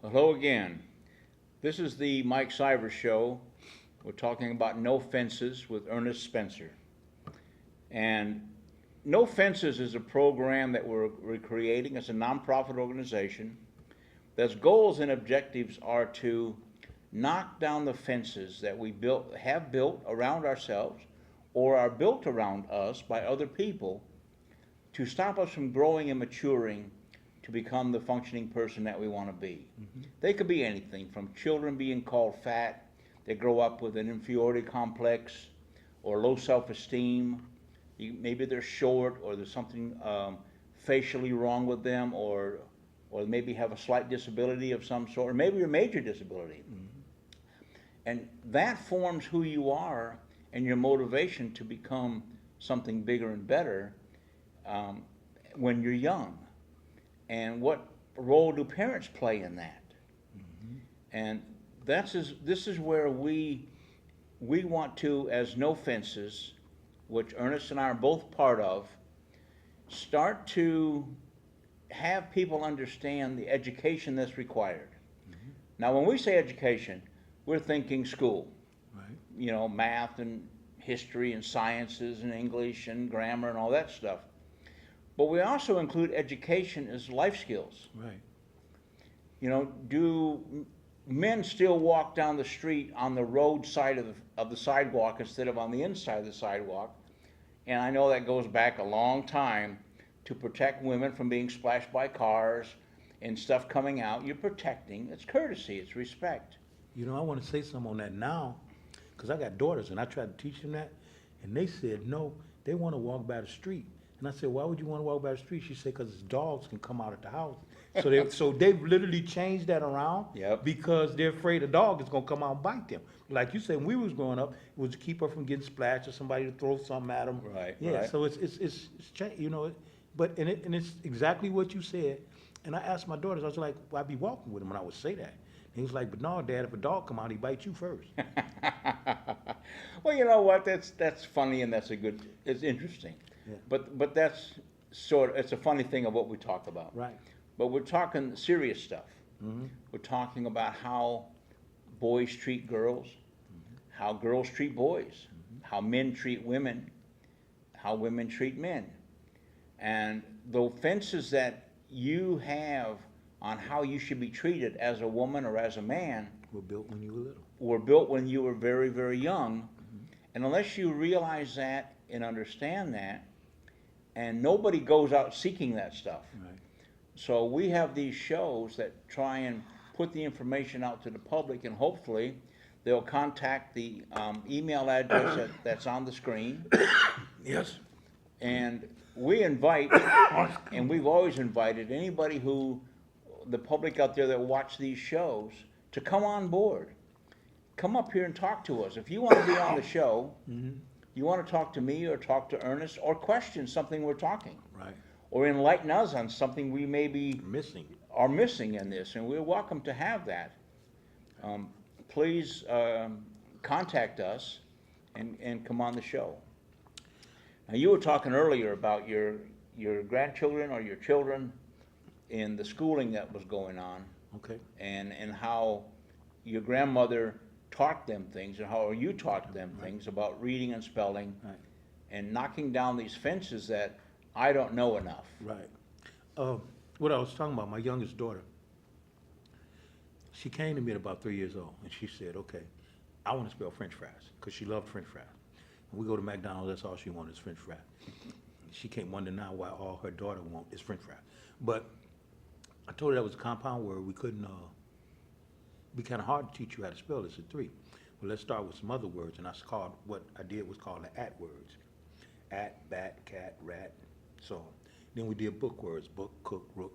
Hello again. This is the Mike Siver Show. We're talking about No Fences with Ernest Spencer. And No Fences is a program that we're creating. It's a nonprofit organization. That's goals and objectives are to knock down the fences that we have built around ourselves or are built around us by other people to stop us from growing and maturing to become the functioning person that we want to be. They could be anything from children being called fat, they grow up with an inferiority complex or low self-esteem. Maybe they're short or there's something facially wrong with them or maybe have a slight disability of some sort or maybe a major disability. And that forms who you are and your motivation to become something bigger and better when you're young. And what role do parents play in that? And this is where we want to, as No Fences, which Ernest and I are both part of, start to have people understand the education that's required. Now, when we say education, we're thinking school. Right. You know, math and history and sciences and English and grammar and all that stuff. But we also include education as life skills. Right. You know, do men still walk down the street on the road side of the sidewalk instead of on the inside of the sidewalk? And I know that goes back a long time to protect women from being splashed by cars and stuff coming out. You're protecting. It's courtesy. It's respect. You know, I want to say something on that now, because I got daughters, and I tried to teach them that, and they said no, they want to walk by the street. And I said, why would you want to walk by the street? She said, because dogs can come out at the house. So they've literally changed that around. Yep. Because they're afraid a dog is going to come out and bite them. Like you said, when we was growing up, it was to keep her from getting splashed or somebody to throw something at them. Right, Yeah. right. So it's changed, you know. But and it's exactly what you said. And I asked my daughters, I was like, well, I'd be walking with them when I would say that. And he was like, but no, Dad, if a dog come out, he bites you first. Well, you know what? That's funny and it's interesting. Yeah. But that's it's a funny thing of what we talk about. Right. But we're talking serious stuff. Mm-hmm. We're talking about how boys treat girls, how girls treat boys, how men treat women, how women treat men. And the fences that you have on how you should be treated as a woman or as a man Were built when you were little. were built when you were very, very young. And unless you realize that and understand that, and nobody goes out seeking that stuff. Right. So we have these shows that try and put the information out to the public, and hopefully they'll contact the email address that's on the screen. Yes. And we invite, and we've always invited anybody the public out there that watch these shows to come on board. Come up here and talk to us. If you want to be on the show, you want to talk to me or talk to Ernest or question something we're talking. Right. Or enlighten us on something we maybe Missing. are missing in this, and we're welcome to have that. Please contact us and come on the show. Now, you were talking earlier about your grandchildren or your children in the schooling that was going on, Okay. and how your grandmother taught them things, and how you taught them things about reading and spelling, Right. and knocking down these fences that I don't know enough. Right. What I was talking about, my youngest daughter, she came to me at about 3 years old, and she said, okay, I want to spell French fries, because she loved French fries. And we go to McDonald's, that's all she wanted is French fries. She can't wonder now why all her daughter wants is French fries. But I told her that was a compound word. We couldn't, it'd be kind of hard to teach you how to spell this at 3. Well, let's start with some other words, and what I did was called the at words. At, bat, cat, rat, so on. Then we did book words, book, cook, rook.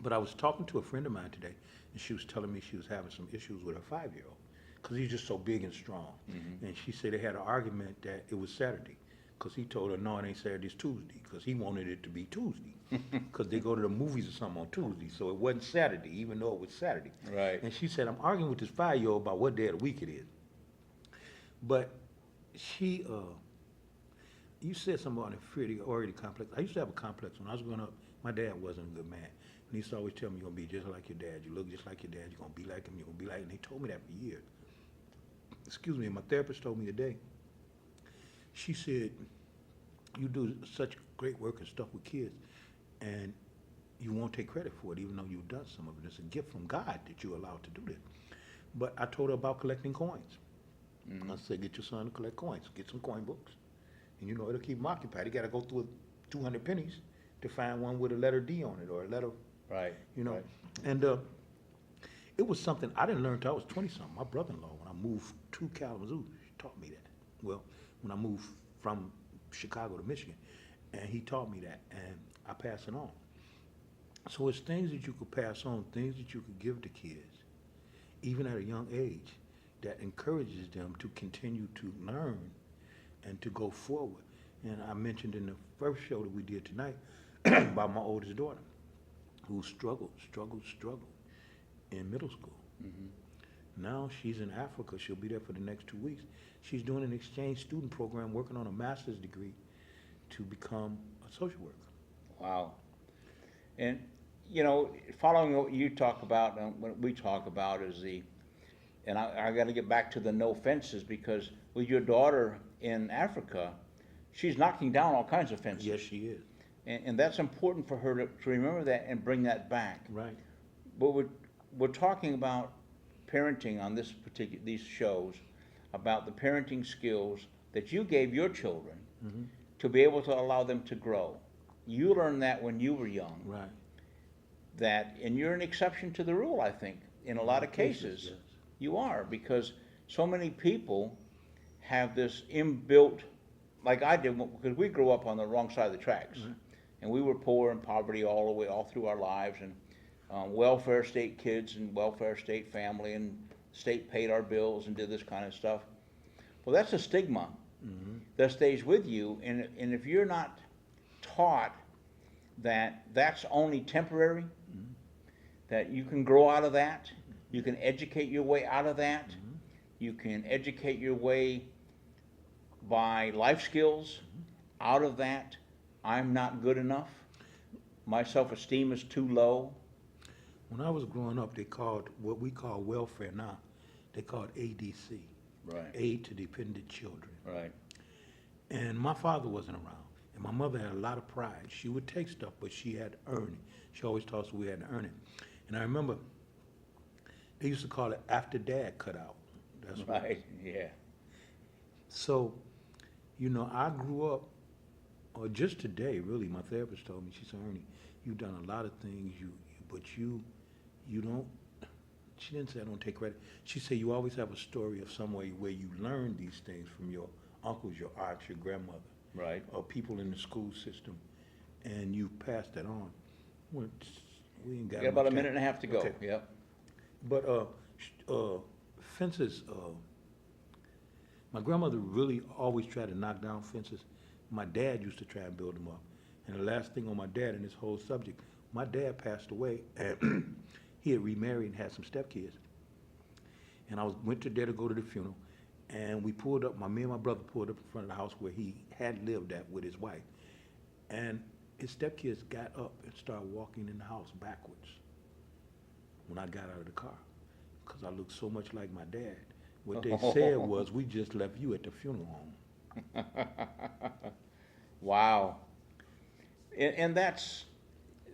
But I was talking to a friend of mine today, and she was telling me she was having some issues with her 5-year-old, because he's just so big and strong. And she said they had an argument that it was Saturday, because he told her, no, it ain't Saturday, it's Tuesday, because he wanted it to be Tuesday, because they go to the movies or something on Tuesday, so it wasn't Saturday, even though it was Saturday. Right. And she said, I'm arguing with this 5-year-old about what day of the week it is. But she, you said something about inferiority complex. I used to have a complex when I was growing up. My dad wasn't a good man. And he used to always tell me, you're going to be just like your dad. You look just like your dad. You're going to be like him. You're going to be like him. And he told me that for years. Excuse me. And my therapist told me today, she said, you do such great work and stuff with kids, and you won't take credit for it, even though you've done some of it. It's a gift from God that you're allowed to do this. But I told her about collecting coins. I said, get your son to collect coins. Get some coin books. And, you know, it'll keep him occupied. He got to go through 200 pennies to find one with a letter D on it or a letter, Right. you know. Right. And it was something I didn't learn until I was 20-something. My brother-in-law, when I moved to Kalamazoo, taught me that. Well, when I moved from Chicago to Michigan, and he taught me that, and I pass it on. So it's things that you could pass on, things that you could give to kids, even at a young age, that encourages them to continue to learn and to go forward. And I mentioned in the first show that we did tonight about my oldest daughter, who struggled in middle school. Now she's in Africa. She'll be there for the next 2 weeks. She's doing an exchange student program, working on a master's degree to become a social worker. Wow. And, you know, following what you talk about and what we talk about is and I got to get back to the no fences, because with your daughter in Africa, she's knocking down all kinds of fences. Yes, she is. And that's important for her to remember that and bring that back. Right. But we're talking about parenting on these shows, about the parenting skills that you gave your children to be able to allow them to grow. You learned that when you were young. Right. And you're an exception to the rule, I think, in a lot of cases. Yes. You are, because so many people have this inbuilt, like I did, because we grew up on the wrong side of the tracks. And we were poor and poverty all through our lives, and welfare state kids and welfare state family, and state paid our bills and did this kind of stuff. Well, that's a stigma that stays with you, and if you're not taught that that's only temporary, that you can grow out of that, you can educate your way out of that, you can educate your way by life skills out of that. I'm not good enough. My self-esteem is too low. When I was growing up, they called what we call welfare now, they called ADC. Right. Aid to Dependent Children. Right. And my father wasn't around. And my mother had a lot of pride. She would take stuff, but she had to earn it. She always taught us we had to earn it. And I remember they used to call it after dad cut out. That's Right, yeah. So, you know, I grew up, or just today, really, my therapist told me, she said, Ernie, you've done a lot of things, but you don't, she didn't say I don't take credit. She said you always have a story of some way where you learned these things from your uncles, your aunts, your grandmother. Right. Or people in the school system, and you passed that on. Well, we ain't got We got about much a minute time. and a half to go. Okay. Yep. But fences, my grandmother really always tried to knock down fences. My dad used to try and build them up. And the last thing on my dad in this whole subject, my dad passed away, and he had remarried and had some stepkids. And I went there to go to the funeral, and we pulled up, me and my brother pulled up in front of the house where he had lived at with his wife. And his stepkids got up and started walking in the house backwards when I got out of the car, because I looked so much like my dad. What they said was, we just left you at the funeral home. Wow. And that's,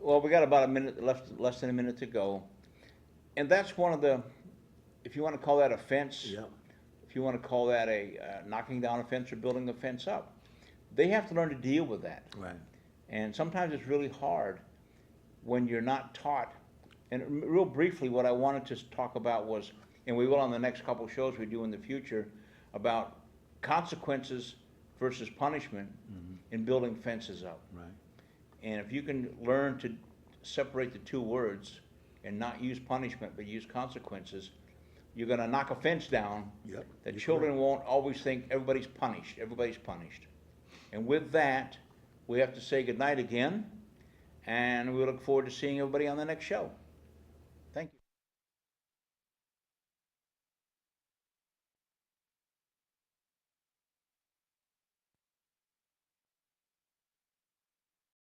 well, we got about a minute left, less than a minute to go. And that's one of the, if you want to call that a fence, Yep. if you want to call that a knocking down a fence or building a fence up, they have to learn to deal with that. Right. And sometimes it's really hard when you're not taught. And real briefly, what I wanted to talk about was, and we will on the next couple shows we do in the future, about consequences versus punishment in building fences up. Right. And if you can learn to separate the two words and not use punishment but use consequences, you're going to knock a fence down. Yep. That You're children correct. won't always think everybody's punished. Everybody's punished. And with that, we have to say goodnight again, and we look forward to seeing everybody on the next show.